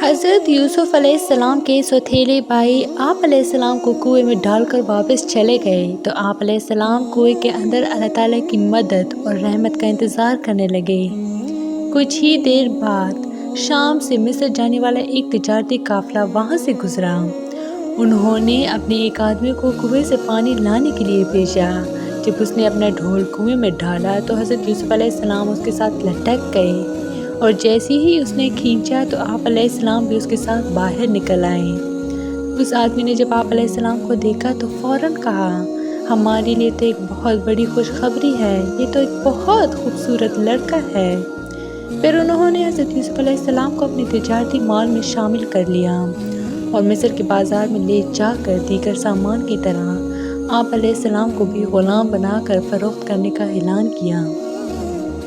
حضرت یوسف علیہ السلام کے سوتیلے بھائی آپ علیہ السلام کو کنویں میں ڈال کر واپس چلے گئے تو آپ علیہ السلام کنویں کے اندر اللہ تعالیٰ کی مدد اور رحمت کا انتظار کرنے لگے۔ کچھ ہی دیر بعد شام سے مصر جانے والا ایک تجارتی قافلہ وہاں سے گزرا۔ انہوں نے اپنے ایک آدمی کو کنویں سے پانی لانے کے لیے بھیجا۔ جب اس نے اپنا ڈھول کنویں میں ڈالا تو حضرت یوسف علیہ السلام اس کے ساتھ لٹک گئے، اور جیسے ہی اس نے کھینچا تو آپ علیہ السلام بھی اس کے ساتھ باہر نکل آئے۔ اس آدمی نے جب آپ علیہ السلام کو دیکھا تو فوراً کہا، ہمارے لیے تو ایک بہت بڑی خوشخبری ہے، یہ تو ایک بہت خوبصورت لڑکا ہے۔ پھر انہوں نے حضرت یوسف علیہ السلام کو اپنے تجارتی مال میں شامل کر لیا اور مصر کے بازار میں لے جا کر دیگر سامان کی طرح آپ علیہ السلام کو بھی غلام بنا کر فروخت کرنے کا اعلان کیا۔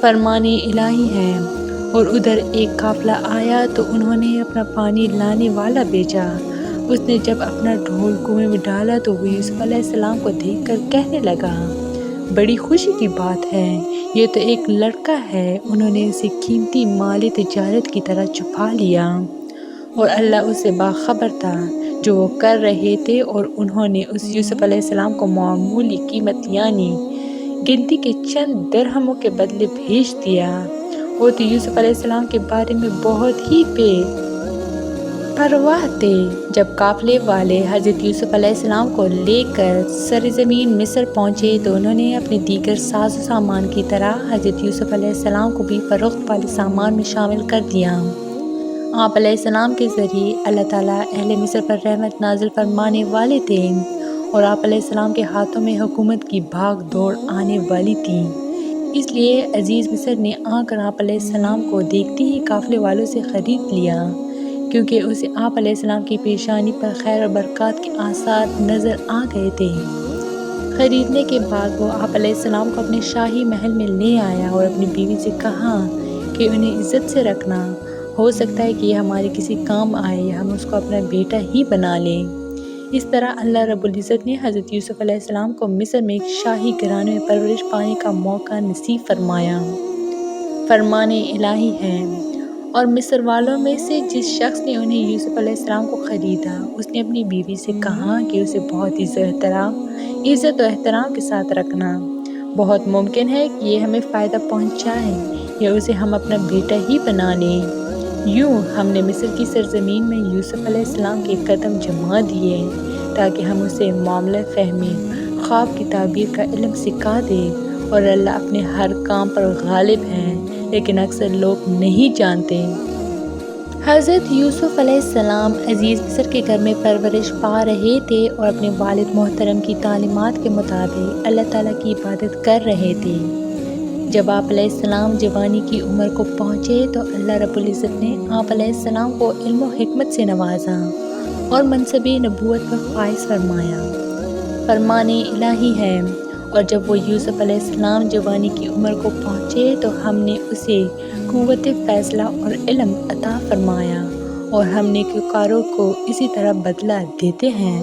فرمان الہی ہے۔ اور ادھر ایک قافلہ آیا تو انہوں نے اپنا پانی لانے والا بھیجا۔ اس نے جب اپنا ڈھول کنویں میں ڈالا تو وہ یوسف علیہ السلام کو دیکھ کر کہنے لگا، بڑی خوشی کی بات ہے، یہ تو ایک لڑکا ہے۔ انہوں نے اسے قیمتی مال تجارت کی طرح چھپا لیا، اور اللہ اس سے باخبر تھا جو وہ کر رہے تھے، اور انہوں نے اس یوسف علیہ السلام کو معمولی قیمت یعنی گنتی کے چند درہموں کے بدلے بھیج دیا۔ وہ تو یوسف علیہ السلام کے بارے میں بہت ہی بے پرواہ تھے۔ جب قافلے والے حضرت یوسف علیہ السلام کو لے کر سرزمین مصر پہنچے تو انہوں نے اپنے دیگر ساز و سامان کی طرح حضرت یوسف علیہ السلام کو بھی فروخت والے سامان میں شامل کر دیا۔ آپ علیہ السلام کے ذریعے اللہ تعالیٰ اہل مصر پر رحمت نازل فرمانے والے تھے، اور آپ علیہ السلام کے ہاتھوں میں حکومت کی بھاگ دوڑ آنے والی تھی۔ اس لیے عزیز مصر نے آ کر آپ علیہ السلام کو دیکھتے ہی قافلے والوں سے خرید لیا، کیونکہ اسے آپ علیہ السلام کی پیشانی پر خیر و برکات کے آثار نظر آ گئے تھے۔ خریدنے کے بعد وہ آپ علیہ السلام کو اپنے شاہی محل میں لے آیا اور اپنی بیوی سے کہا کہ انہیں عزت سے رکھنا، ہو سکتا ہے کہ یہ ہمارے کسی کام آئے یا ہم اس کو اپنا بیٹا ہی بنا لیں۔ اس طرح اللہ رب العزت نے حضرت یوسف علیہ السلام کو مصر میں ایک شاہی گھرانے میں پرورش پانے کا موقع نصیب فرمایا۔ فرمان الہی ہے۔ اور مصر والوں میں سے جس شخص نے انہیں یوسف علیہ السلام کو خریدا، اس نے اپنی بیوی سے کہا کہ اسے بہت عزت و احترام کے ساتھ رکھنا۔ بہت ممکن ہے کہ یہ ہمیں فائدہ پہنچائے یا اسے ہم اپنا بیٹا ہی بنا لیں۔ یوں ہم نے مصر کی سرزمین میں یوسف علیہ السلام کے قدم جما دیے تاکہ ہم اسے معاملہ فہمی، خواب کی تعبیر کا علم سکھا دیں، اور اللہ اپنے ہر کام پر غالب ہے، لیکن اکثر لوگ نہیں جانتے۔ حضرت یوسف علیہ السلام عزیز مصر کے گھر میں پرورش پا رہے تھے اور اپنے والد محترم کی تعلیمات کے مطابق اللہ تعالیٰ کی عبادت کر رہے تھے۔ جب آپ علیہ السلام جوانی کی عمر کو پہنچے تو اللہ رب العزت نے آپ علیہ السلام کو علم و حکمت سے نوازا اور منصب نبوت پر فائز فرمایا۔ فرمان الہی ہے۔ اور جب وہ یوسف علیہ السلام جوانی کی عمر کو پہنچے تو ہم نے اسے قوت فیصلہ اور علم عطا فرمایا، اور ہم نیکوکاروں کو اسی طرح بدلہ دیتے ہیں۔